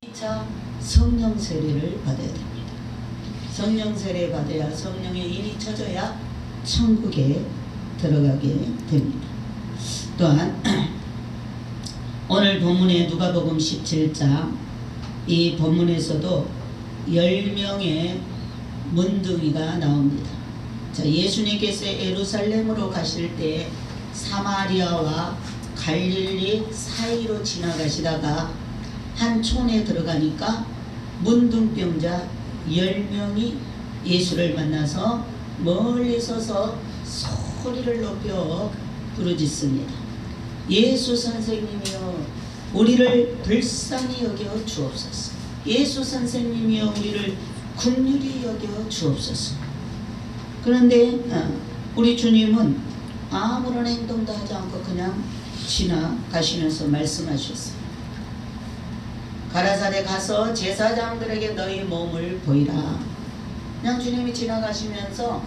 2차 성령 세례를 받아야 됩니다. 성령 세례 받아야 성령의 인이 쳐져야 천국에 들어가게 됩니다. 또한 오늘 본문의 누가복음 17장 이 본문에서도 10명의 문둥이가 나옵니다. 자, 예수님께서 예루살렘으로 가실 때 사마리아와 갈릴리 사이로 지나가시다가 한 촌에 들어가니까 문둥병자 10명이 예수를 만나서 멀리 서서 소리를 높여 부르짖습니다. 예수 선생님이여 우리를 불쌍히 여겨 주옵소서. 예수 선생님이여 우리를 긍휼히 여겨 주옵소서. 그런데 우리 주님은 아무런 행동도 하지 않고 그냥 지나가시면서 말씀하셨어요. 가라사대 가서 제사장들에게 너희 몸을 보이라. 그냥 주님이 지나가시면서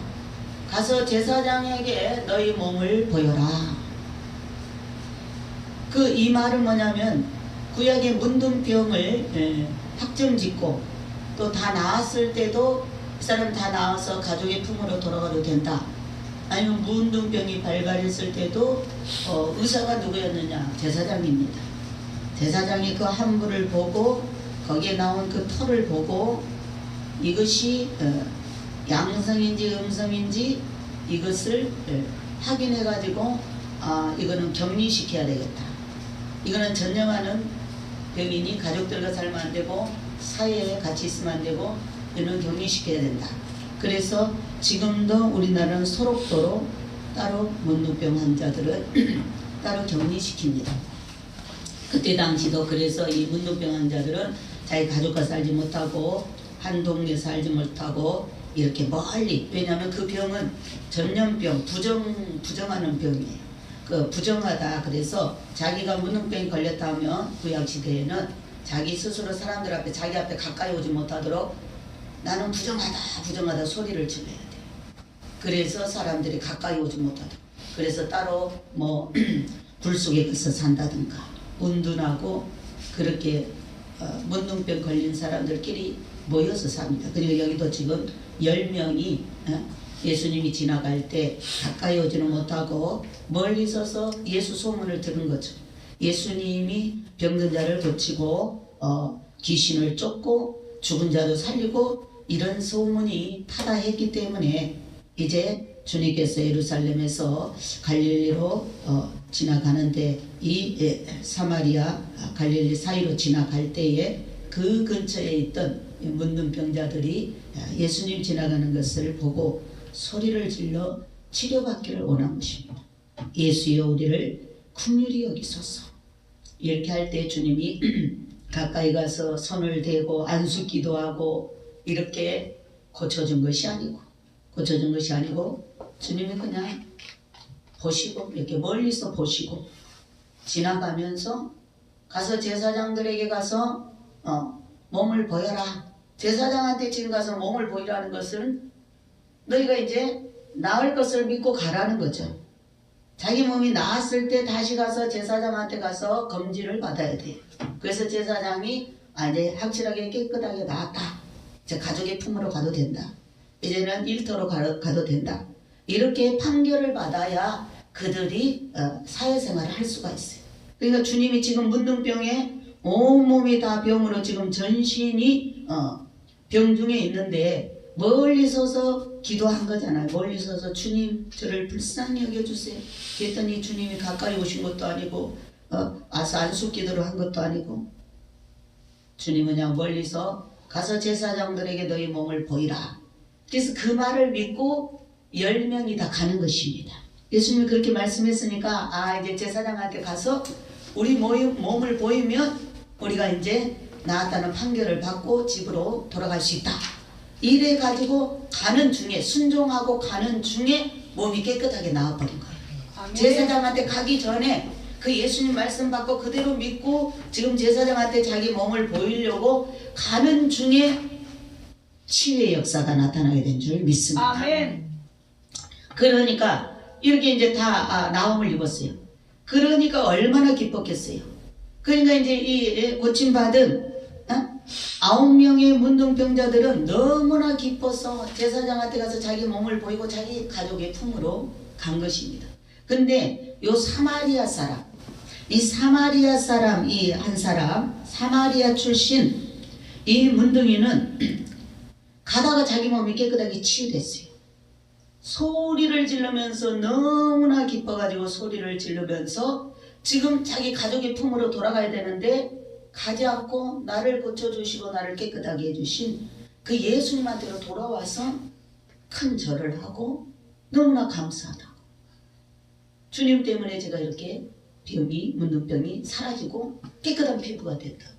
가서 제사장에게 너희 몸을 보여라. 이 말은 뭐냐면 구약의 문둥병을 확정짓고 또 다 나았을 때도 이 사람 다 나와서 가족의 품으로 돌아가도 된다. 아니면 문둥병이 발발했을 때도 의사가 누구였느냐? 제사장입니다. 제사장이 그 함부를 보고 거기에 나온 그 털을 보고 이것이 양성인지 음성인지 이것을 확인해 가지고 이거는 격리시켜야 되겠다. 이거는 전염하는 병이니 가족들과 살면 안 되고 사회에 같이 있으면 안 되고 이거는 격리시켜야 된다. 그래서 지금도 우리나라는 소록도로 따로 문둥병 환자들은 따로 격리시킵니다. 그때 당시도 그래서 이 문둥병 환자들은 자기 가족과 살지 못하고 한 동네 살지 못하고 이렇게 멀리, 왜냐하면 그 병은 전염병, 부정하는 병이에요. 부정하다. 그래서 자기가 문둥병이 걸렸다 하면 구약시대에는 자기 스스로 사람들 앞에 자기 앞에 가까이 오지 못하도록 나는 부정하다 소리를 질러야 돼요. 그래서 사람들이 가까이 오지 못하도록. 그래서 따로 굴 속에 가서 산다든가 운둔하고 그렇게 문둥병 걸린 사람들끼리 모여서 삽니다. 그리고 여기도 지금 10명이 예수님이 지나갈 때 가까이 오지는 못하고 멀리 서서 예수 소문을 들은 거죠. 예수님이 병든 자를 고치고 귀신을 쫓고 죽은 자도 살리고 이런 소문이 파다했기 때문에 이제 주님께서 예루살렘에서 갈릴리로 지나가는데 이 사마리아 갈릴리 사이로 지나갈 때에 그 근처에 있던 문둥병자들이 예수님 지나가는 것을 보고 소리를 질러 치료받기를 원한 것입니다. 예수여 우리를 긍휼히 여기소서. 이렇게 할 때 주님이 가까이 가서 손을 대고 안수기도 하고 이렇게 고쳐준 것이 아니고 주님이 그냥 보시고 이렇게 멀리서 보시고 지나가면서 가서 제사장들에게 가서 몸을 보여라. 제사장한테 지금 가서 몸을 보이라는 것은 너희가 이제 나을 것을 믿고 가라는 거죠. 자기 몸이 나았을 때 다시 가서 제사장한테 가서 검진을 받아야 돼요. 그래서 제사장이 이제 확실하게 깨끗하게 나았다. 이제 가족의 품으로 가도 된다. 이제는 일터로 가도 된다. 이렇게 판결을 받아야 그들이 사회생활을 할 수가 있어요. 그러니까 주님이 지금 문둥병에 온몸이 다 병으로 지금 전신이 병 중에 있는데 멀리 서서 기도한 거잖아요. 멀리 서서 주님 저를 불쌍히 여겨주세요. 그랬더니 주님이 가까이 오신 것도 아니고 안수 기도를 한 것도 아니고 주님은 그냥 멀리서 가서 제사장들에게 너희 몸을 보이라. 그래서 그 말을 믿고 10명이 다 가는 것입니다. 예수님이 그렇게 말씀했으니까 이제 제사장한테 가서 우리 몸을 보이면 우리가 이제 나았다는 판결을 받고 집으로 돌아갈 수 있다. 이래 가지고 가는 중에 순종하고 가는 중에 몸이 깨끗하게 나와버린 거예요. 아멘. 제사장한테 가기 전에 그 예수님 말씀 받고 그대로 믿고 지금 제사장한테 자기 몸을 보이려고 가는 중에 치유의 역사가 나타나게 된 줄 믿습니다. 아멘. 그러니까 이렇게 이제 다 나음을 입었어요. 그러니까 얼마나 기뻤겠어요. 그러니까 이제 이 고침받은 9명의 문둥병자들은 너무나 기뻐서 제사장한테 가서 자기 몸을 보이고 자기 가족의 품으로 간 것입니다. 근데 요 사마리아 사람, 이 사마리아 사람, 이 한 사람, 사마리아 출신 이 문둥이는 가다가 자기 몸이 깨끗하게 치유됐어요. 소리를 지르면서 너무나 기뻐가지고 소리를 지르면서 지금 자기 가족의 품으로 돌아가야 되는데 가지 않고 나를 고쳐주시고 나를 깨끗하게 해주신 그 예수님한테로 돌아와서 큰 절을 하고 너무나 감사하다고. 주님 때문에 제가 이렇게 병이, 문둥병이 사라지고 깨끗한 피부가 됐다고.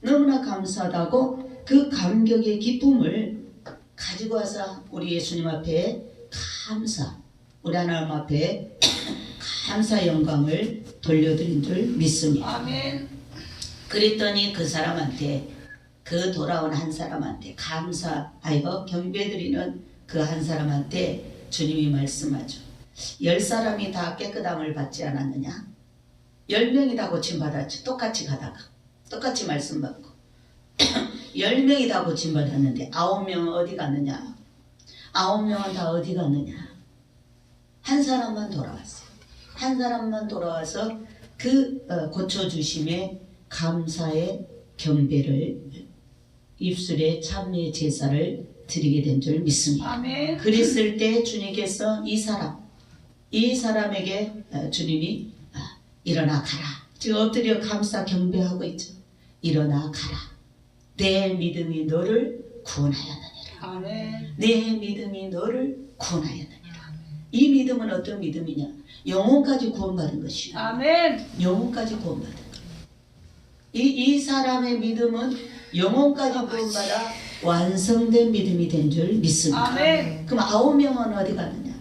너무나 감사하다고 그 감격의 기쁨을 가지고 와서 우리 예수님 앞에 감사, 우리 하나님 앞에 감사 영광을 돌려드린 줄 믿습니다. 아멘. 그랬더니 그 사람한테, 그 돌아온 한 사람한테 감사하여 경배드리는 그 한 사람한테 주님이 말씀하죠. 10사람이 다 깨끗함을 받지 않았느냐? 10명이 다 고침받았죠. 똑같이 가다가 똑같이 말씀 받고 10명이 다 고침받았는데 9명은 어디 갔느냐? 9명은 다 어디 갔느냐? 한 사람만 돌아왔어요. 한 사람만 돌아와서 그 고쳐주심에 감사의 경배를, 입술에 참회의 제사를 드리게 된 줄 믿습니다. 아멘. 그랬을 때 주님께서 이 사람에게 주님이 일어나 가라. 지금 엎드려 감사 경배하고 있죠. 일어나 가라. 내 믿음이 너를 구원하였느니라. 아멘. 내 믿음이 너를 구원하였느니라. 이 믿음은 어떤 믿음이냐? 영혼까지 구원받은 것이요. 아멘. 영혼까지 구원받은 것. 이 사람의 믿음은 영혼까지 구원받아 완성된 믿음이 된 줄 믿습니다. 아멘. 그럼 9명은 어디 갔느냐?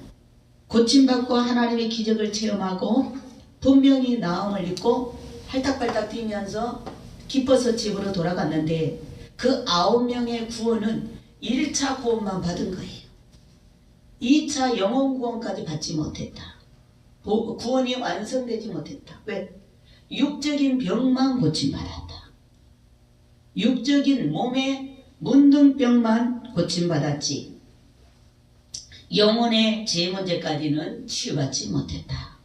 고침받고 하나님의 기적을 체험하고 분명히 나음을 입고 할딱발딱 뛰면서 기뻐서 집으로 돌아갔는데 그 9명의 구원은 1차 구원만 받은 거예요. 2차 영혼 구원까지 받지 못했다. 구원이 완성되지 못했다. 왜? 육적인 병만 고침받았다. 육적인 몸의 문둥병만 고침받았지 영혼의 죄 문제까지는 치유받지 못했다.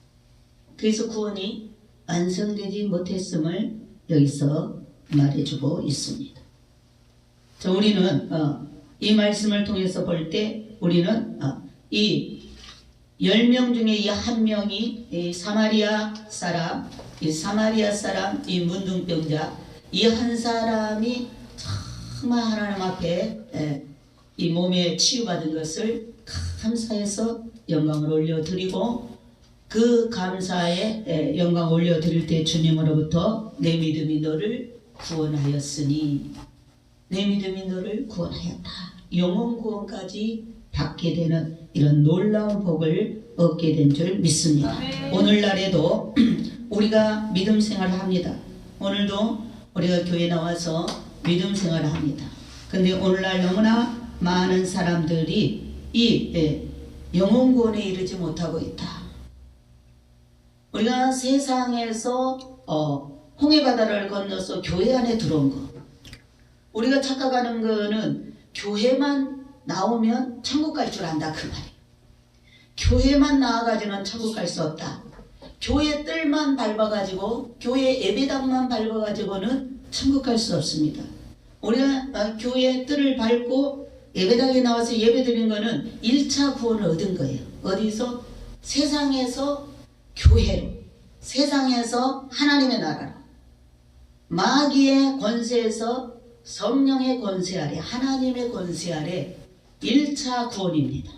그래서 구원이 완성되지 못했음을 여기서 말해주고 있습니다. 자, 우리는 이 말씀을 통해서 볼 때 우리는 이 10명 중에 이 한 명이 이 사마리아 사람, 이 문둥병자, 이 한 사람이 정말 하나님 앞에 이 몸에 치유받은 것을 감사해서 영광을 올려드리고 그 감사에 영광 올려드릴 때 주님으로부터 내 믿음이 너를 구원하였으니, 내 믿음이 너를 구원하였다. 영혼 구원까지 받게 되는 이런 놀라운 복을 얻게 된 줄 믿습니다. 아멘. 오늘날에도 우리가 믿음 생활을 합니다. 오늘도 우리가 교회 나와서 믿음 생활을 합니다. 근데 오늘날 너무나 많은 사람들이 이 영혼 구원에 이르지 못하고 있다. 우리가 세상에서 홍해바다를 건너서 교회 안에 들어온 거, 우리가 착각하는 거는 교회만 나오면 천국 갈 줄 안다 그 말이에요. 교회만 나와가지고는 천국 갈 수 없다. 교회 뜰만 밟아가지고, 교회 예배당만 밟아가지고는 천국 갈 수 없습니다. 우리가 교회 뜰을 밟고 예배당에 나와서 예배 드린 거는 1차 구원을 얻은 거예요. 어디서? 세상에서 교회로, 세상에서 하나님의 나라로, 마귀의 권세에서 성령의 권세 아래, 하나님의 권세 아래 1차 구원입니다.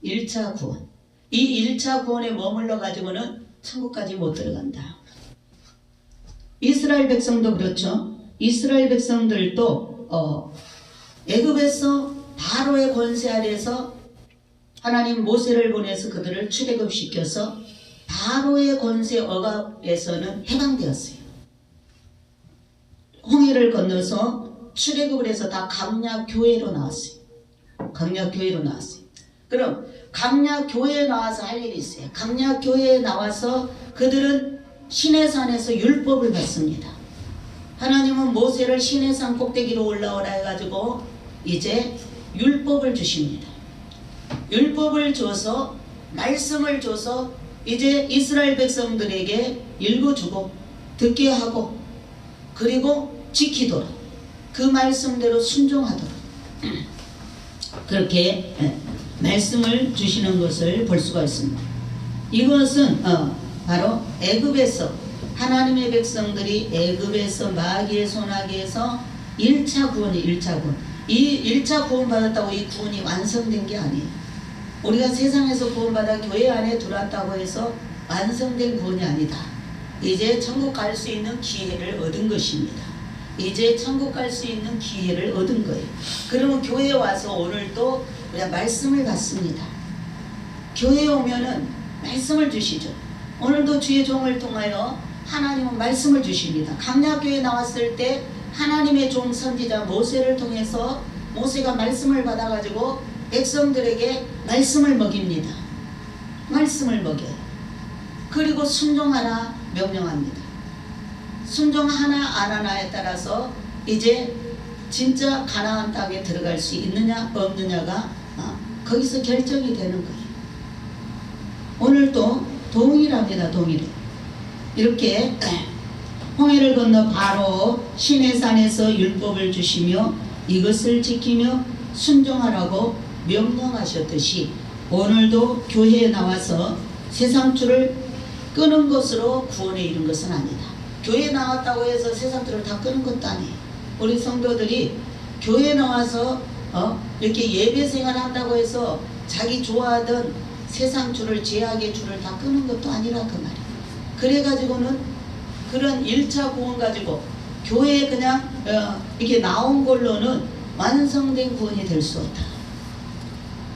1차 구원. 이 1차 구원에 머물러 가지고는 천국까지 못 들어간다. 이스라엘 백성도 그렇죠. 이스라엘 백성들도 애굽에서 바로의 권세 아래에서 하나님 모세를 보내서 그들을 출애굽시켜서 바로의 권세 억압에서는 해방되었어요. 홍해를 건너서 출애굽을 해서 다 강약교회로 나왔어요. 강약교회로 나왔어요. 그럼 강약교회에 나와서 할 일이 있어요. 강약교회에 나와서 그들은 시내산에서 율법을 받습니다. 하나님은 모세를 시내산 꼭대기로 올라오라 해가지고 이제 율법을 주십니다. 율법을 줘서 말씀을 줘서 이제 이스라엘 백성들에게 읽어주고 듣게 하고 그리고 지키도록 그 말씀대로 순종하도록 그렇게 말씀을 주시는 것을 볼 수가 있습니다. 이것은 바로 애굽에서 하나님의 백성들이 애굽에서 마귀의 손아귀에서 1차 구원이 1차 구원. 이 1차 구원 받았다고 이 구원이 완성된 게 아니에요. 우리가 세상에서 구원받아 교회 안에 들어왔다고 해서 완성된 구원이 아니다. 이제 천국 갈 수 있는 기회를 얻은 것입니다. 이제 천국 갈 수 있는 기회를 얻은 거예요. 그러면 교회에 와서 오늘 또 우리가 말씀을 받습니다. 교회에 오면은 말씀을 주시죠. 오늘도 주의 종을 통하여 하나님은 말씀을 주십니다. 강약교회에 나왔을 때 하나님의 종 선지자 모세를 통해서 모세가 말씀을 받아가지고 백성들에게 말씀을 먹입니다. 말씀을 먹여요. 그리고 순종하라 명령합니다. 순종하나 안 하나에 따라서 이제 진짜 가나안 땅에 들어갈 수 있느냐 없느냐가 거기서 결정이 되는 거예요. 오늘도 동일합니다. 동일해. 이렇게 홍해를 건너 바로 시내산에서 율법을 주시며 이것을 지키며 순종하라고 명령하셨듯이 오늘도 교회에 나와서 세상줄을 끄는 것으로 구원에 이른 것은 아니다. 교회에 나왔다고 해서 세상줄을 다 끄는 것도 아니에요. 우리 성도들이 교회에 나와서 이렇게 예배 생활한다고 해서 자기 좋아하던 세상줄을 죄악의 줄을 다 끄는 것도 아니라 그 말이에요. 그래가지고는 그런 1차 구원 가지고 교회에 그냥 이렇게 나온 걸로는 완성된 구원이 될 수 없다.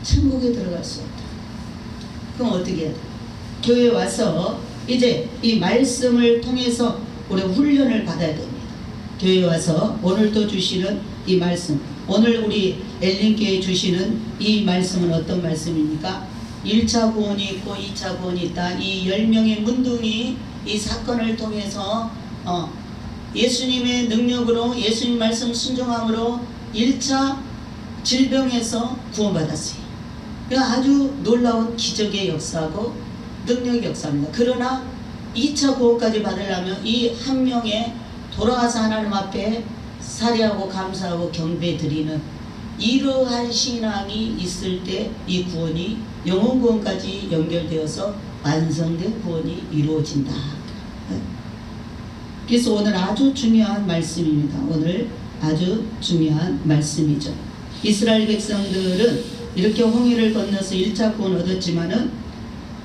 천국에 들어갈 수 없다. 그럼 어떻게 해야 돼? 교회에 와서 이제 이 말씀을 통해서 우리 훈련을 받아야 됩니다. 교회에 와서 오늘도 주시는 이 말씀, 오늘 우리 엘린교회 주시는 이 말씀은 어떤 말씀입니까? 1차 구원이 있고 2차 구원이 있다. 이 10명의 문둥이 이 사건을 통해서 예수님의 능력으로 예수님 말씀 순종함으로 1차 질병에서 구원받았어요. 아주 놀라운 기적의 역사고 능력의 역사입니다. 그러나 2차 구원까지 받으려면 이 한 명의 돌아가서 하나님 앞에 살해하고 감사하고 경배 드리는 이러한 신앙이 있을 때 이 구원이 영혼 구원까지 연결되어서 완성된 구원이 이루어진다. 그래서 오늘 아주 중요한 말씀입니다. 오늘 아주 중요한 말씀이죠. 이스라엘 백성들은 이렇게 홍해를 건너서 1차 구원 얻었지만은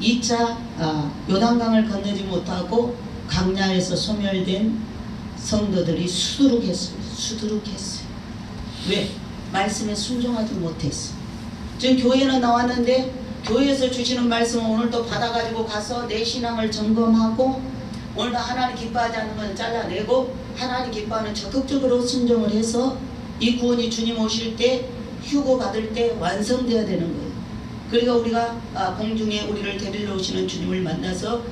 2차 요단강을 건너지 못하고 강야에서 소멸된 성도들이 수두룩했어요. 수두룩했어요. 왜? 말씀에 순종하지 못했어. 지금 교회는 나왔는데 교회에서 주시는 말씀을 오늘도 받아가지고 가서 내 신앙을 점검하고 오늘도 하나님 기뻐하지 않는 건 잘라내고 하나님 기뻐하는 적극적으로 순종을 해서 이 구원이 주님 오실 때 휴고 받을 때 완성되어야 되는 거예요. 그러니까 우리가 공중에 우리를 데리러 오시는 주님을 만나서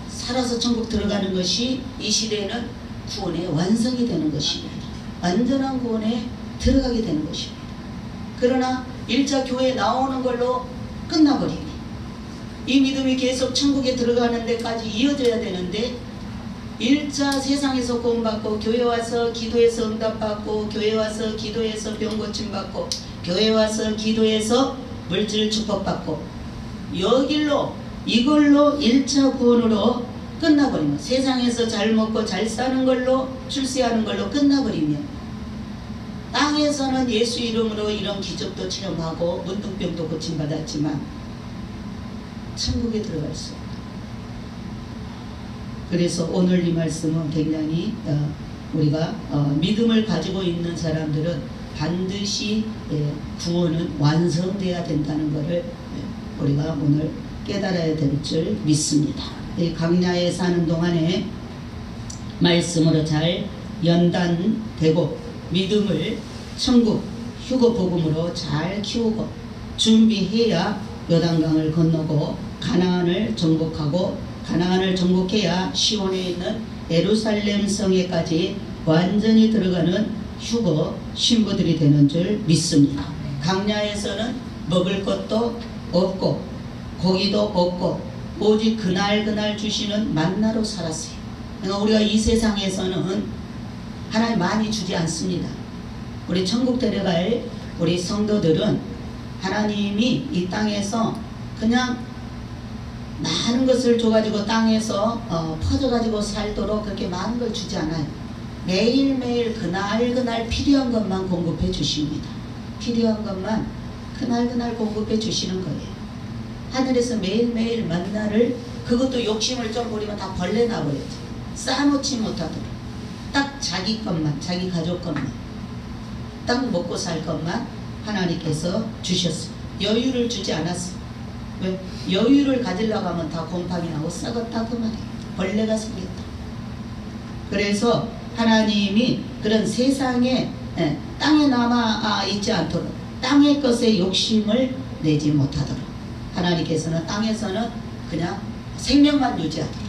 살아서 천국 들어가는 것이 이 시대에는 구원의 완성이 되는 것입니다. 완전한 구원에 들어가게 되는 것입니다. 그러나 1차 교회에 나오는 걸로 끝나버리니 이 믿음이 계속 천국에 들어가는 데까지 이어져야 되는데 1차 세상에서 구원받고 교회 와서 기도해서 응답받고 교회 와서 기도해서 병 고침받고 교회 와서 기도해서 물질 축복받고 여길로 이걸로 1차 구원으로 끝나버리면 세상에서 잘 먹고 잘 사는 걸로 출세하는 걸로 끝나버리면 땅에서는 예수 이름으로 이런 기적도 체험하고 문둥병도 고침받았지만 천국에 들어갈 수 없다. 그래서 오늘 이 말씀은 굉장히 우리가 믿음을 가지고 있는 사람들은 반드시 구원은 완성돼야 된다는 것을 우리가 오늘 깨달아야 될 줄 믿습니다. 강야에 사는 동안에 말씀으로 잘 연단되고 믿음을 천국 휴거 복음으로 잘 키우고 준비해야 요단강을 건너고 가나안을 정복하고 가나안을 정복해야 시온에 있는 예루살렘 성에까지 완전히 들어가는 휴거 신부들이 되는 줄 믿습니다. 광야에서는 먹을 것도 없고 고기도 없고 오직 그날 주시는 만나로 살았어요. 그러니까 우리가 이 세상에서는 하나님 많이 주지 않습니다. 우리 천국 데려갈 우리 성도들은 하나님이 이 땅에서 그냥 많은 것을 줘가지고 땅에서 퍼져가지고 살도록 그렇게 많은 걸 주지 않아요. 매일매일 그날 필요한 것만 공급해 주십니다. 필요한 것만 그날 공급해 주시는 거예요. 하늘에서 매일매일 만나를, 그것도 욕심을 좀 부리면 다 벌레 나버렸죠. 쌓아놓지 못하도록 딱 자기 것만, 자기 가족 것만, 딱 먹고 살 것만 하나님께서 주셨어요. 여유를 주지 않았어요. 왜? 여유를 가지려고 하면 다 곰팡이 나고 썩었다 그 말이에요. 벌레가 생겼다. 그래서 하나님이 그런 세상에 땅에 남아 있지 않도록, 땅의 것에 욕심을 내지 못하도록 하나님께서는 땅에서는 그냥 생명만 유지하도록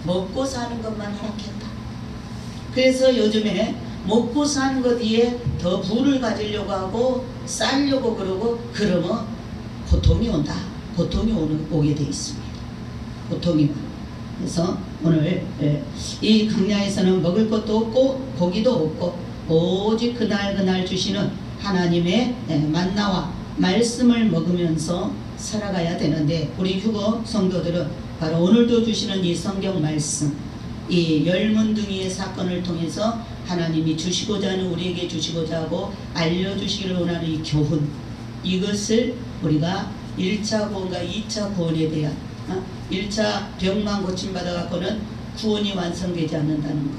먹고 사는 것만 허락했다. 그래서 요즘에 먹고 사는 것 뒤에 더 부를 가지려고 하고 쌓으려고 그러고 그러면 고통이 온다. 고통이 오게 돼 있습니다. 고통이만. 그래서 오늘 이 광야에서는 먹을 것도 없고 고기도 없고 오직 그날 주시는 하나님의 만나와 말씀을 먹으면서 살아가야 되는데, 우리 휴거 성도들은 바로 오늘도 주시는 이 성경 말씀, 이 열문둥이의 사건을 통해서 하나님이 주시고자 하는, 우리에게 주시고자 하고 알려주시기를 원하는 이 교훈, 이것을 우리가 1차 구원과 2차 구원에 대한 1차 병만 고침받아 갖고는 구원이 완성되지 않는다는 것.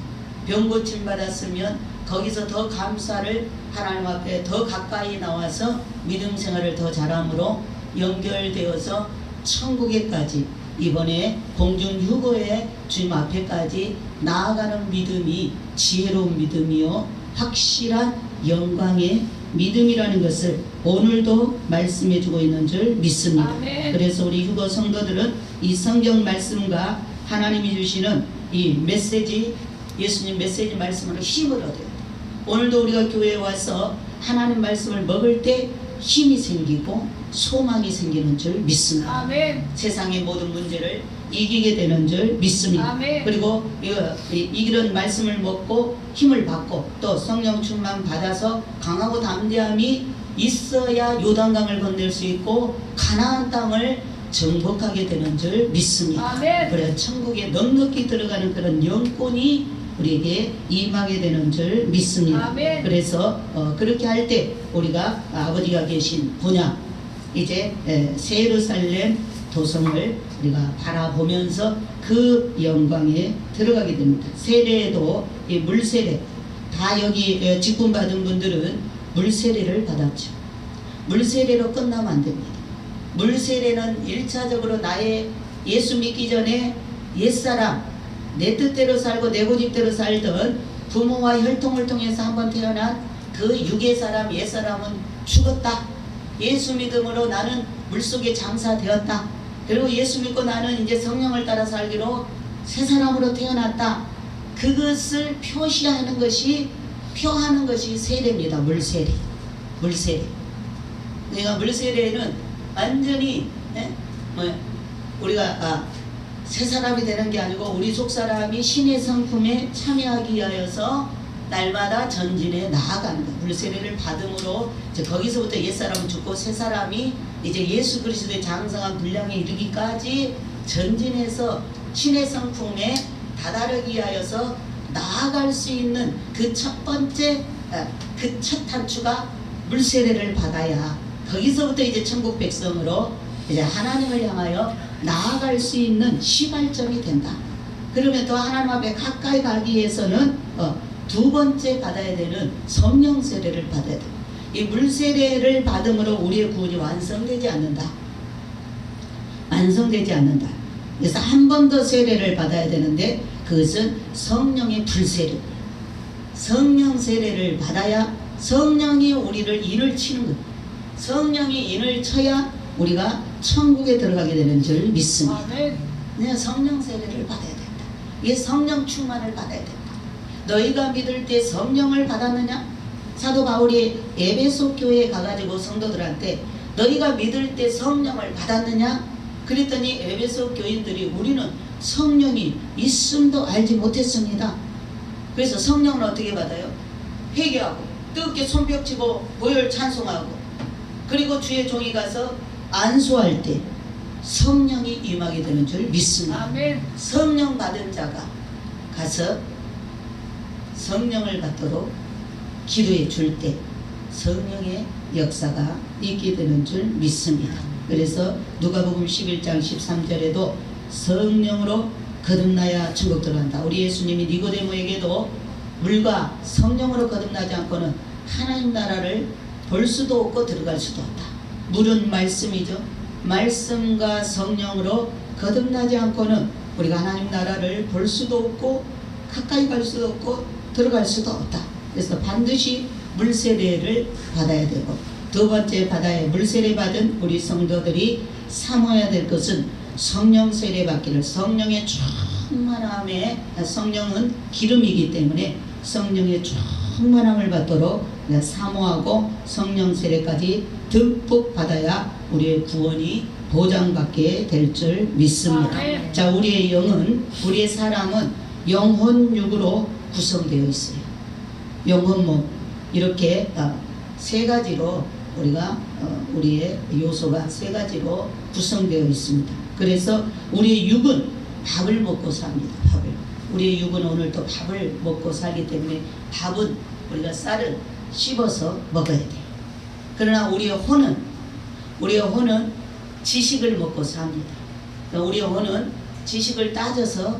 병 고침받았으면 거기서 더 감사를 하나님 앞에 더 가까이 나와서 믿음 생활을 더 잘함으로 연결되어서 천국에까지, 이번에 공중 휴거의 주님 앞에까지 나아가는 믿음이 지혜로운 믿음이요 확실한 영광의 믿음이라는 것을 오늘도 말씀해 주고 있는 줄 믿습니다. 아멘. 그래서 우리 휴거 성도들은 이 성경 말씀과 하나님이 주시는 이 메시지, 예수님 메시지 말씀으로 힘을 얻어요. 오늘도 우리가 교회에 와서 하나님 말씀을 먹을 때 힘이 생기고 소망이 생기는 줄 믿습니다. 아멘. 세상의 모든 문제를 이기게 되는 줄 믿습니다. 아멘. 그리고 이런 말씀을 먹고 힘을 받고 또 성령 충만 받아서 강하고 담대함이 있어야 요단강을 건널 수 있고 가나안 땅을 정복하게 되는 줄 믿습니다. 아멘. 그래 천국에 넉넉히 들어가는 그런 영권이 우리에게 임하게 되는 줄 믿습니다. 아멘. 그래서 그렇게 할 때 우리가 아버지가 계신 분야, 이제 새 예루살렘 도성을 우리가 바라보면서 그 영광에 들어가게 됩니다. 세례도 이 물세례, 다 여기 직분받은 분들은 물세례를 받았죠. 물세례로 끝나면 안 됩니다. 물세례는 1차적으로 나의 예수 믿기 전에 옛사람, 내 뜻대로 살고 내 고집대로 살던 부모와 혈통을 통해서 한번 태어난 그 육의 사람, 옛사람은 죽었다. 예수 믿음으로 나는 물속에 장사되었다. 그리고 예수 믿고 나는 이제 성령을 따라 살기로 새 사람으로 태어났다. 그것을 표하는 것이 세례입니다. 물세례. 그러니까 물세례는 완전히 우리가 새 사람이 되는 게 아니고 우리 속 사람이 신의 성품에 참여하기 위하여서 날마다 전진해 나아가는 것. 물세례를 받음으로 이제 거기서부터 옛사람은 죽고 새 사람이 이제 예수 그리스도의 장성한 분량에 이르기까지 전진해서 신의 성품에 다다르기 위하여서 나아갈 수 있는 그 첫 번째, 그 첫 단추가 물세례를 받아야 거기서부터 이제 천국 백성으로 이제 하나님을 향하여 나아갈 수 있는 시발점이 된다. 그러면 더 하나님 앞에 가까이 가기 위해서는 두 번째 받아야 되는 성령 세례를 받아야 돼. 이 물세례를 받음으로 우리의 구원이 완성되지 않는다. 그래서 한 번 더 세례를 받아야 되는데 그것은 성령의 불세례. 성령 세례를 받아야 성령이 우리를 인을 치는 거예요. 성령이 인을 쳐야 우리가 천국에 들어가게 되는 줄 믿습니다. 내가 성령 세례를 받아야 된다. 이게 성령 충만을 받아야 된다. 너희가 믿을 때 성령을 받았느냐? 사도 바울이 에베소 교회에 가가지고 성도들한테 너희가 믿을 때 성령을 받았느냐? 그랬더니 에베소 교인들이 우리는 성령이 있음도 알지 못했습니다. 그래서 성령은 어떻게 받아요? 회개하고 뜨겁게 손뼉치고 보혈 찬송하고 그리고 주의 종이 가서 안수할 때 성령이 임하게 되는 줄 믿습니다. 아멘. 성령 받은 자가 가서 성령을 받도록 기도해 줄 때 성령의 역사가 있게 되는 줄 믿습니다. 그래서 누가복음 11장 13절에도 성령으로 거듭나야 천국 들어간다. 우리 예수님이 니고데모에게도 물과 성령으로 거듭나지 않고는 하나님 나라를 볼 수도 없고 들어갈 수도 없다. 물은 말씀이죠. 말씀과 성령으로 거듭나지 않고는 우리가 하나님 나라를 볼 수도 없고 가까이 갈 수도 없고 들어갈 수도 없다. 그래서 반드시 물세례를 받아야 되고, 두 번째 받아야 물세례 받은 우리 성도들이 사모해야 될 것은 성령 세례 받기를. 성령의 충만함에, 성령은 기름이기 때문에 성령의 충만함을 받도록 사모하고 성령 세례까지 듬뿍 받아야 우리의 구원이 보장받게 될 줄 믿습니다. 자, 우리의 영은, 우리의 사람은 영혼 육으로 구성되어 있어요. 영혼 몸, 이렇게 세 가지로 우리가 우리의 요소가 세 가지로 구성되어 있습니다. 그래서 우리의 육은 밥을 먹고 삽니다. 밥을. 우리의 육은 오늘 또 밥을 먹고 살기 때문에 밥은 우리가 쌀을 씹어서 먹어야 돼요. 그러나 우리의 혼은 지식을 먹고 삽니다. 우리의 혼은 지식을 따져서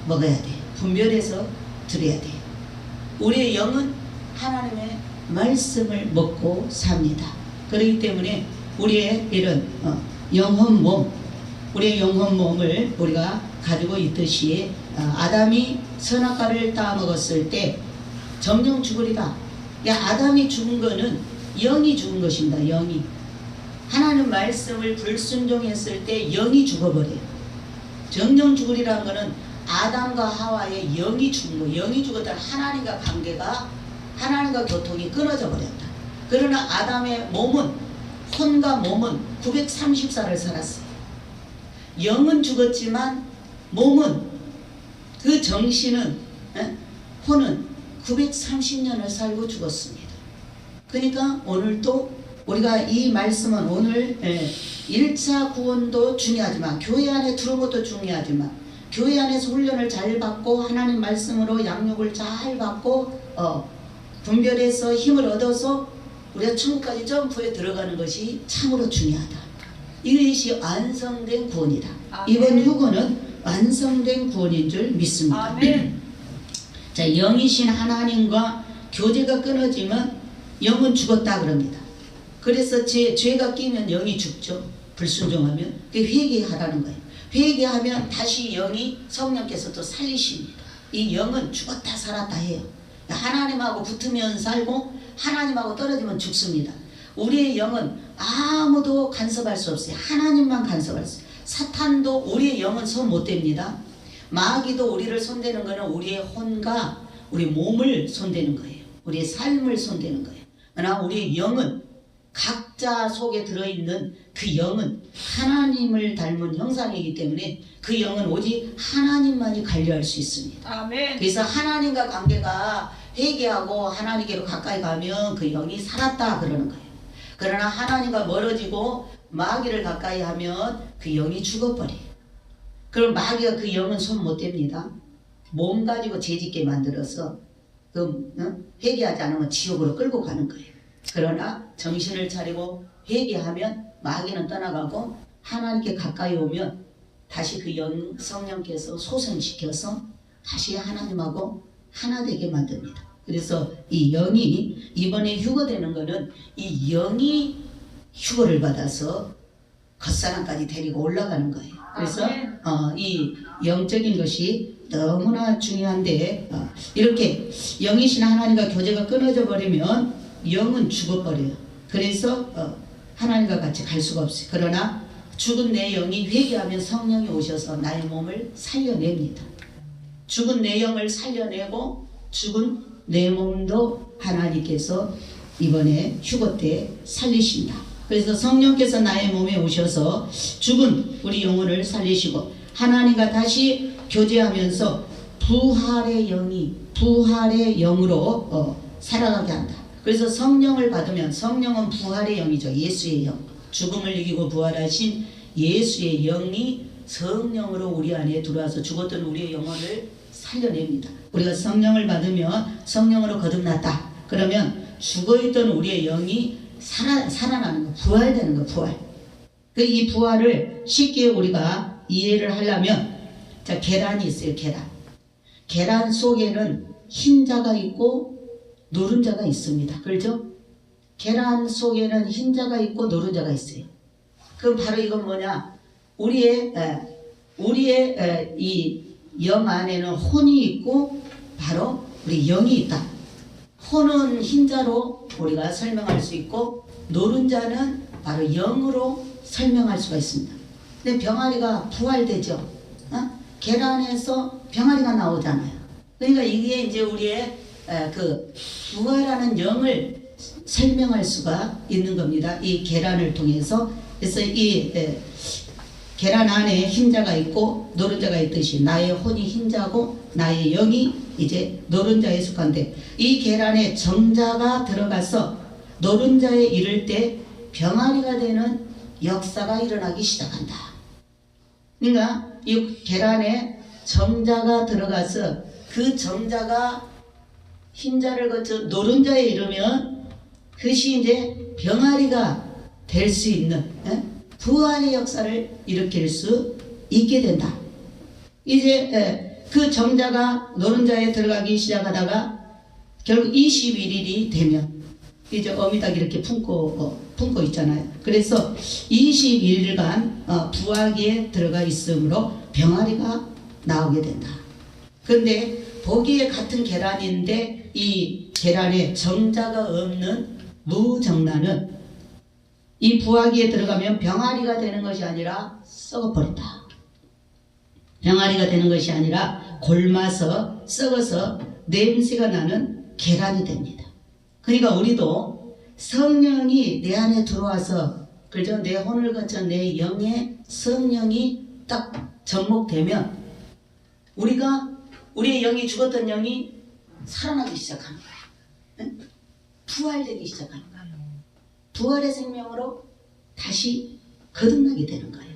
먹어야 돼요. 분별해서 드려야 돼요. 우리의 영은 하나님의 말씀을 먹고 삽니다. 그렇기 때문에 우리의 이런 영혼 몸, 우리의 영혼 몸을 우리가 가지고 있듯이 아담이 선악과를 따먹었을 때 정령 죽으리다. 아담이 죽은 거는 영이 죽은 것입니다. 영이. 하나님 말씀을 불순종했을 때 영이 죽어버려요. 정령 죽으리라는 거는 아담과 하와의 영이 죽은 거. 영이 죽었다. 하나님과 관계가, 하나님과 교통이 끊어져 버렸다. 그러나 아담의 몸은, 혼과 몸은 930살을 살았어요. 영은 죽었지만 몸은, 그 정신은, 혼은 930년을 살고 죽었습니다. 그러니까 오늘도 우리가 이 말씀은 오늘 1차 구원도 중요하지만, 교회 안에 들어온 것도 중요하지만, 교회 안에서 훈련을 잘 받고 하나님 말씀으로 양육을 잘 받고 분별해서 힘을 얻어서 우리가 천국까지 점프해 들어가는 것이 참으로 중요하다. 이것이 완성된 구원이다. 아멘. 이번 휴거는 완성된 구원인 줄 믿습니다. 아멘. 자, 영이신 하나님과 교제가 끊어지면 영은 죽었다 그럽니다. 그래서 죄가 끼면 영이 죽죠. 불순종하면. 그게 회개하라는 거예요. 회개하면 다시 영이, 성령께서 또 살리십니다. 이 영은 죽었다 살았다 해요. 하나님하고 붙으면 살고 하나님하고 떨어지면 죽습니다. 우리의 영은 아무도 간섭할 수 없어요. 하나님만 간섭할 수 있어요. 사탄도 우리의 영은 손 못 댑니다. 마귀도 우리를 손대는 것은 우리의 혼과 우리 몸을 손대는 거예요. 우리의 삶을 손대는 거예요. 그러나 우리의 영은, 각자 속에 들어있는 그 영은 하나님을 닮은 형상이기 때문에 그 영은 오직 하나님만이 관리할 수 있습니다. 아멘. 그래서 하나님과 관계가, 회개하고 하나님께로 가까이 가면 그 영이 살았다 그러는 거예요. 그러나 하나님과 멀어지고 마귀를 가까이 하면 그 영이 죽어버려요. 그럼 마귀가 그 영은 손 못 댑니다. 몸 가지고 죄짓게 만들어서 회개하지 않으면 지옥으로 끌고 가는 거예요. 그러나 정신을 차리고 회개하면 마귀는 떠나가고 하나님께 가까이 오면 다시 그 영, 성령께서 소생시켜서 다시 하나님하고 하나 되게 만듭니다. 그래서 이 영이 이번에 휴거되는 거는 이 영이 휴거를 받아서 겉사람까지 데리고 올라가는 거예요. 그래서 이 영적인 것이 너무나 중요한데, 이렇게 영이신 하나님과 교제가 끊어져 버리면 영은 죽어버려요. 그래서 하나님과 같이 갈 수가 없어요. 그러나 죽은 내 영이 회개하면 성령이 오셔서 나의 몸을 살려냅니다. 죽은 내 영을 살려내고 죽은 내 몸도 하나님께서 이번에 휴거 때 살리신다. 그래서 성령께서 나의 몸에 오셔서 죽은 우리 영혼을 살리시고 하나님과 다시 교제하면서 부활의 영으로 살아가게 한다. 그래서 성령을 받으면 성령은 부활의 영이죠. 예수의 영. 죽음을 이기고 부활하신 예수의 영이 성령으로 우리 안에 들어와서 죽었던 우리의 영혼을 살려냅니다. 우리가 성령을 받으면 성령으로 거듭났다. 그러면 죽어있던 우리의 영이 살아나는 거, 부활되는 거, 부활. 이 부활을 쉽게 우리가 이해를 하려면, 자, 계란이 있어요, 계란. 계란 속에는 흰자가 있고 노른자가 있습니다. 그렇죠? 계란 속에는 흰자가 있고 노른자가 있어요. 그럼 바로 이건 뭐냐? 우리의 이 영 안에는 혼이 있고 바로 우리 영이 있다. 혼은 흰자로 우리가 설명할 수 있고 노른자는 바로 영으로 설명할 수가 있습니다. 근데 병아리가 부활되죠. 계란에서 병아리가 나오잖아요. 그러니까 이게 이제 우리의 그 부활하는 영을 설명할 수가 있는 겁니다. 이 계란을 통해서. 그래서 이 계란 안에 흰자가 있고 노른자가 있듯이 나의 혼이 흰자고 나의 영이 이제 노른자에 속한데 이 계란에 정자가 들어가서 노른자에 이를 때 병아리가 되는 역사가 일어나기 시작한다. 그러니까 이 계란에 정자가 들어가서 그 정자가 흰자를 거쳐 노른자에 이르면 그것이 이제 병아리가 될 수 있는 부활의 역사를 일으킬 수 있게 된다. 이제 그 정자가 노른자에 들어가기 시작하다가 결국 21일이 되면 이제 어미닭 이렇게 품고 있잖아요. 그래서 21일간 부화기에 들어가 있으므로 병아리가 나오게 된다. 그런데 보기에 같은 계란인데 이 계란에 정자가 없는 무정란은 이 부화기에 들어가면 병아리가 되는 것이 아니라 썩어버린다. 병아리가 되는 것이 아니라 골마서 썩어서 냄새가 나는 계란이 됩니다. 그러니까 우리도 성령이 내 안에 들어와서 그죠? 내 혼을 거쳐 내 영에 성령이 딱 접목되면 우리의 영이 죽었던 영이 살아나기 시작하는 거예요. 부활되기 시작하는 거예요. 부활의 생명으로 다시 거듭나게 되는 거예요.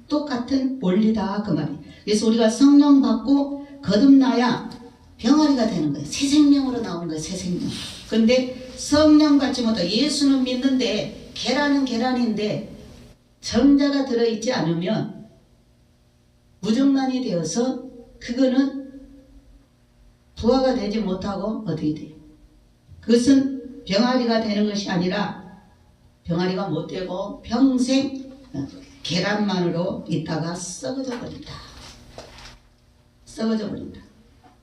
똑같은 원리다 그 말이에요. 그래서 우리가 성령 받고 거듭나야 병아리가 되는 거예요. 새 생명으로 나오는 거예요. 새 생명. 근데 성령 받지 못하고 예수는 믿는데 계란은 계란인데 정자가 들어있지 않으면 무정란이 되어서 그거는 부화가 되지 못하고 어떻게 돼요? 그것은 병아리가 되는 것이 아니라 병아리가 못 되고 평생 계란만으로 있다가 썩어져 버린다. 썩어져 버린다.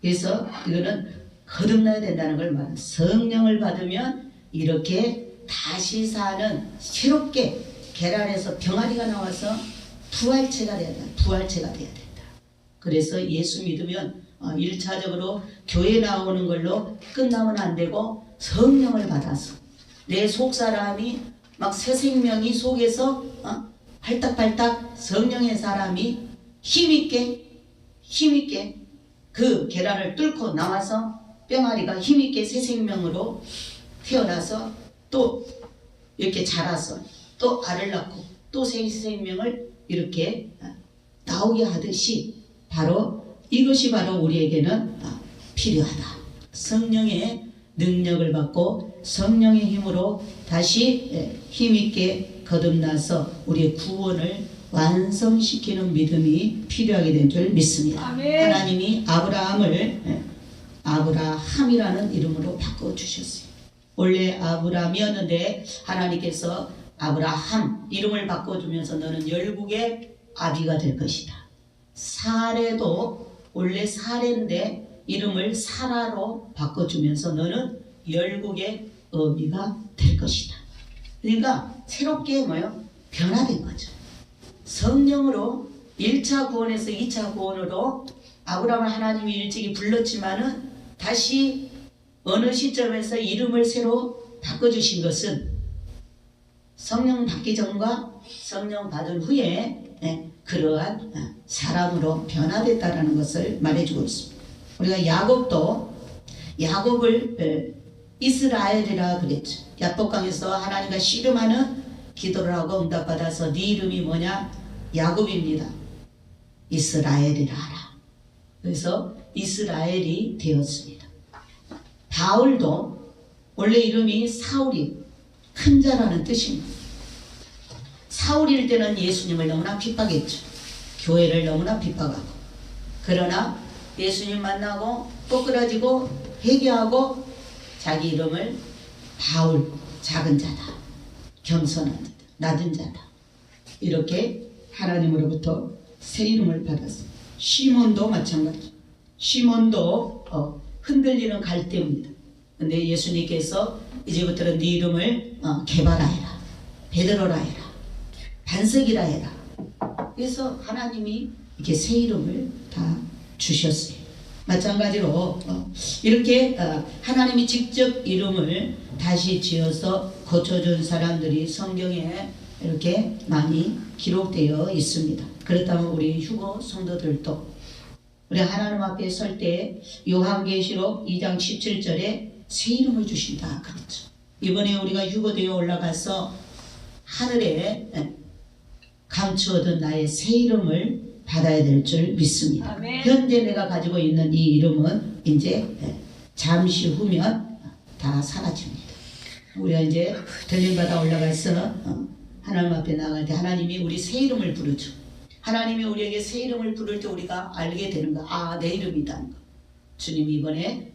그래서 이거는 거듭나야 된다는 걸 말해요. 성령을 받으면 이렇게 다시 사는 새롭게 계란에서 병아리가 나와서 부활체가 돼야 된다. 부활체가 돼야 된다. 그래서 예수 믿으면 1차적으로 교회 나오는 걸로 끝나면 안 되고 성령을 받아서 내 속사람이 막 새 생명이 속에서 팔딱팔딱 성령의 사람이 힘있게 그 계란을 뚫고 나와서 병아리가 힘있게 새 생명으로 태어나서 또 이렇게 자라서 또 알을 낳고 또 새 생명을 이렇게 나오게 하듯이 바로 이것이 바로 우리에게는 필요하다. 성령의 능력을 받고 성령의 힘으로 다시 힘있게 거듭나서 우리의 구원을 완성시키는 믿음이 필요하게 된 줄 믿습니다. 아멘. 하나님이 아브라함을 아브라함이라는 이름으로 바꿔주셨어요. 원래 아브라함이었는데 하나님께서 아브라함 이름을 바꿔주면서 너는 열국의 아비가 될 것이다. 사레도 원래 사레인데 이름을 사라로 바꿔주면서 너는 열국의 어미가 될 것이다. 그러니까 새롭게 변화된 거죠. 성령으로 1차 구원에서 2차 구원으로 아브라함을 하나님이 일찍이 불렀지만은 다시 어느 시점에서 이름을 새로 바꿔주신 것은 성령 받기 전과 성령 받은 후에 그러한 사람으로 변화됐다라는 것을 말해주고 있습니다. 우리가 야곱을 이스라엘이라 그랬죠. 야복강에서 하나님과 씨름하는 기도를 하고 응답받아서 네 이름이 뭐냐? 야곱입니다. 이스라엘이라 하라. 그래서 이스라엘이 되었습니다. 바울도 원래 이름이 사울이 큰 자라는 뜻입니다. 사울일 때는 예수님을 너무나 핍박했죠. 교회를 너무나 핍박하고. 그러나 예수님 만나고 꼬꾸라지고 회개하고 자기 이름을 바울, 작은 자다, 겸손한 자다, 낮은 자다, 이렇게 하나님으로부터 새 이름을 받았습니다. 시몬도 마찬가지. 시몬도 흔들리는 갈대입니다. 근데 예수님께서 이제부터는 네 이름을 개발하여라, 베드로라 해라, 반석이라 해라. 그래서 하나님이 이렇게 새 이름을 다 주셨어요. 마찬가지로 이렇게 하나님이 직접 이름을 다시 지어서 고쳐준 사람들이 성경에 이렇게 많이 기록되어 있습니다. 그렇다면 우리 휴거 성도들도 우리 하나님 앞에 설 때 요한계시록 2장 17절에 새 이름을 주신다 그렇죠. 이번에 우리가 휴거되어 올라가서 하늘에 감추어둔 나의 새 이름을 받아야 될 줄 믿습니다. 아멘. 현재 내가 가지고 있는 이 이름은 이제 잠시 후면 다 사라집니다. 우리가 이제 들림받아 올라가서 하나님 앞에 나갈 때 하나님이 우리 새 이름을 부르죠. 하나님이 우리에게 새 이름을 부를 때 우리가 알게 되는 거. 아, 내 이름이다. 주님이 이번에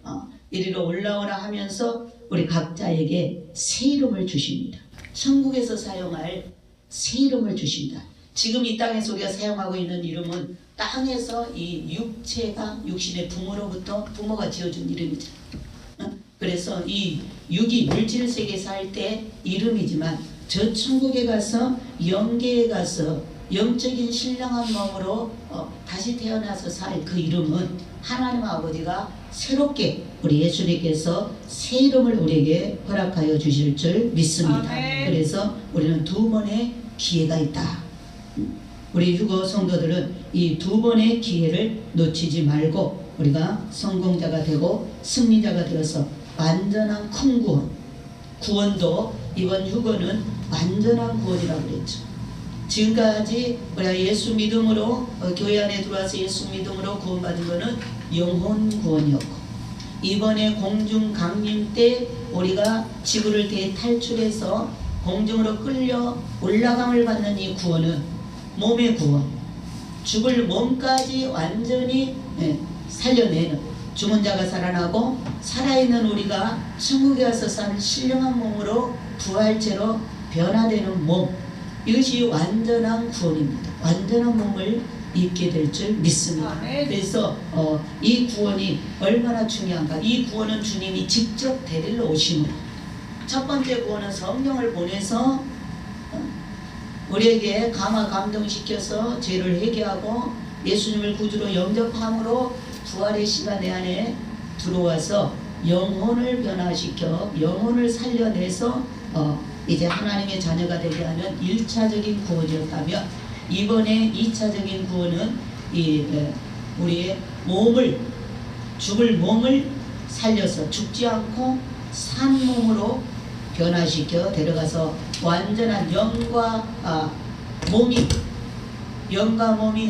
이리로 올라오라 하면서 우리 각자에게 새 이름을 주십니다. 천국에서 사용할 새 이름을 주신다. 지금 이 땅에서 우리가 사용하고 있는 이름은 땅에서 이 육체가 육신의 부모로부터 부모가 지어준 이름이죠. 그래서 이 육이 물질 세계에 살 때 이름이지만 저 천국에 가서 영계에 가서 영적인 신령한 몸으로 다시 태어나서 살 그 이름은 하나님 아버지가 새롭게 우리 예수님께서 새 이름을 우리에게 허락하여 주실 줄 믿습니다. 아멘. 그래서 우리는 두 번의 기회가 있다. 우리 휴거 성도들은 이 두 번의 기회를 놓치지 말고 우리가 성공자가 되고 승리자가 되어서 완전한 큰 구원도 이번 휴거는 완전한 구원이라고 그랬죠. 지금까지 우리가 예수 믿음으로 교회 안에 들어와서 예수 믿음으로 구원받은 것은 영혼 구원이었고, 이번에 공중 강림 때 우리가 지구를 대탈출해서 공중으로 끌려 올라감을 받는 이 구원은 몸의 구원, 죽을 몸까지 완전히 살려내는, 죽은 자가 살아나고 살아있는 우리가 천국에 가서 산 신령한 몸으로 부활체로 변화되는 몸, 이것이 완전한 구원입니다. 완전한 몸을 입게 될 줄 믿습니다. 그래서 이 구원이 얼마나 중요한가. 이 구원은 주님이 직접 데리러 오심으로, 첫 번째 구원은 성령을 보내서 우리에게 감화 감동시켜서 죄를 회개하고 예수님을 구주로 영접함으로 부활의 시간 내 안에 들어와서 영혼을 변화시켜 영혼을 살려내서 이제 하나님의 자녀가 되게 하는 1차적인 구원이었다면, 이번에 2차적인 구원은 우리의 몸을, 죽을 몸을 살려서 죽지 않고 산 몸으로 변화시켜 데려가서 완전한 영과 몸이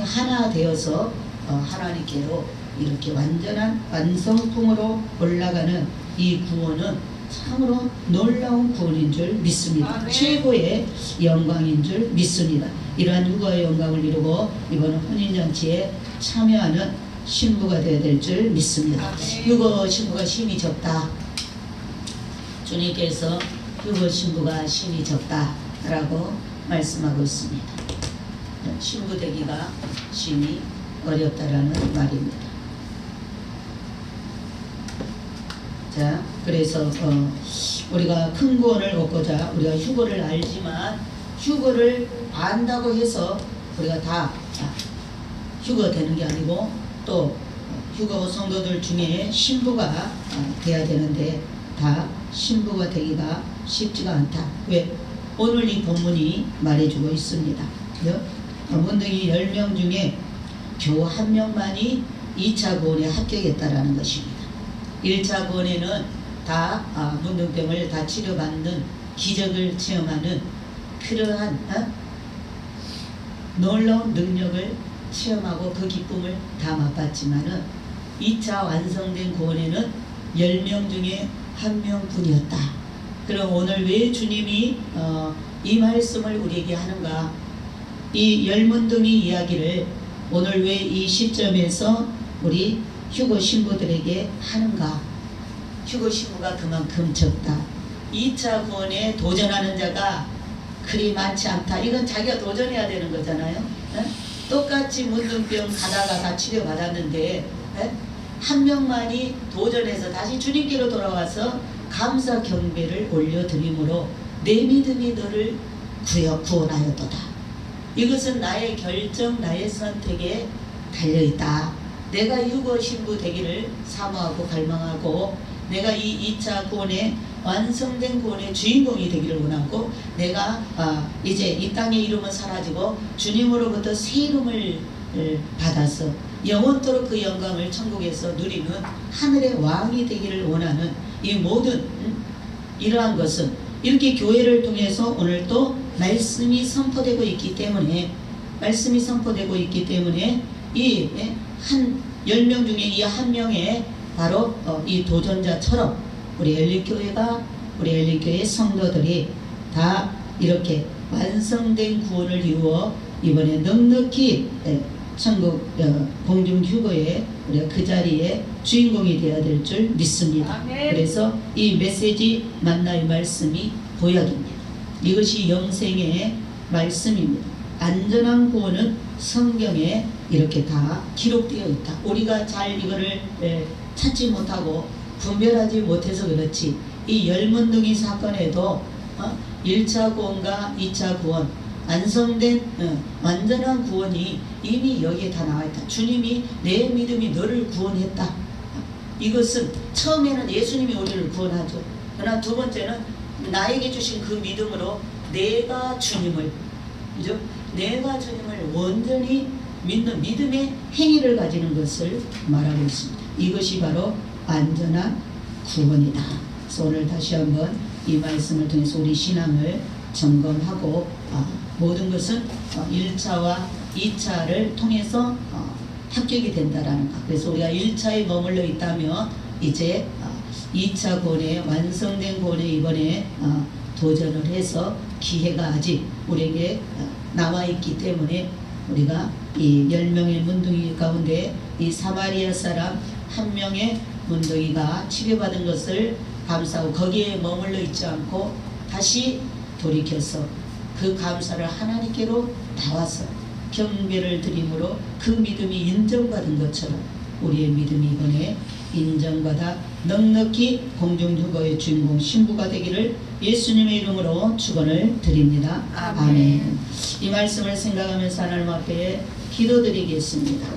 하나 되어서 하나님께로 이렇게 완전한 완성품으로 올라가는 이 구원은 참으로 놀라운 구원인 줄 믿습니다. 아멘. 최고의 영광인 줄 믿습니다. 이러한 휴거의 영광을 이루고 이번 혼인잔치에 참여하는 신부가 되어야 될 줄 믿습니다. 아멘. 휴거 신부가 심이 적다. 주님께서 휴거 신부가 심이 적다라고 말씀하고 있습니다. 신부 되기가 심히 어렵다라는 말입니다. 자, 그래서 우리가 큰 구원을 얻고자 우리가 휴거를 알지만, 휴거를 안다고 해서 우리가 다 휴거 되는 게 아니고, 또 휴거 성도들 중에 신부가 돼야 되는데 다 신부가 되기가 쉽지가 않다. 왜? 오늘 이 본문이 말해주고 있습니다. 문둥이 10명 중에 겨우 1명만이 2차 구원에 합격했다라는 것입니다. 1차 구원에는 다 문둥병을 다 치료받는 기적을 체험하는 그러한 놀라운 능력을 체험하고 그 기쁨을 다 맛봤지만은 2차 완성된 구원에는 10명 중에 1명뿐이었다. 그럼 오늘 왜 주님이 이 말씀을 우리에게 하는가? 이 열문둥이 이야기를 오늘 왜 이 시점에서 우리 휴거 신부들에게 하는가? 휴거 신부가 그만큼 적다. 2차 구원에 도전하는 자가 그리 많지 않다. 이건 자기가 도전해야 되는 거잖아요. 똑같이 문둥병 가다가 다 치료받았는데 한 명만이 도전해서 다시 주님께로 돌아와서 감사 경배를 올려드림으로 내 믿음이 너를 구원하였도다. 이것은 나의 결정, 나의 선택에 달려있다. 내가 휴거 신부 되기를 사모하고 갈망하고 내가 이 2차 구원의 완성된 구원의 주인공이 되기를 원하고 내가 이제 이 땅의 이름은 사라지고 주님으로부터 새 이름을 받아서 영원토록 그 영광을 천국에서 누리는 하늘의 왕이 되기를 원하는 이 모든 이러한 것은 이렇게 교회를 통해서 오늘 또 말씀이 선포되고 있기 때문에 이 한 10명 중에 이 한 명의 바로 이 도전자처럼 우리 엘리교회 성도들이 다 이렇게 완성된 구원을 이루어 이번에 넉넉히 천국 공중휴거에 우리가 그 자리에 주인공이 되어야 될 줄 믿습니다. 아멘. 그래서 이 메시지 만나의 말씀이 보약입니다. 이것이 영생의 말씀입니다. 안전한 구원은 성경에 이렇게 다 기록되어 있다. 우리가 잘 이거를 찾지 못하고 분별하지 못해서 그렇지 이 열문둥이 사건에도 1차 구원과 2차 구원 완성된 완전한 구원이 이미 여기에 다 나와있다. 주님이 내 믿음이 너를 구원했다. 이것은 처음에는 예수님이 우리를 구원하죠. 그러나 두 번째는 나에게 주신 그 믿음으로 내가 주님을 온전히 믿는 믿음의 행위를 가지는 것을 말하고 있습니다. 이것이 바로 안전한 구원이다. 그래서 오늘 다시 한번 이 말씀을 통해서 우리 신앙을 점검하고 모든 것은 1차와 2차를 통해서 합격이 된다라는 것. 그래서 우리가 1차에 머물러 있다면 이제 2차 구원에 완성된 구원에 이번에 도전을 해서 기회가 아직 우리에게 남아있기 때문에 우리가 이 10명의 문둥이 가운데 이 사마리아 사람 한 명의 문둥이가 치료받은 것을 감사하고 거기에 머물러 있지 않고 다시 돌이켜서 그 감사를 하나님께로 나와서 경배를 드림으로 그 믿음이 인정받은 것처럼 우리의 믿음이 이번에 인정받아 넉넉히 공중휴거의 주인공 신부가 되기를 예수님의 이름으로 축원을 드립니다. 아멘. 이 말씀을 생각하면서 하나님 앞에 기도드리겠습니다.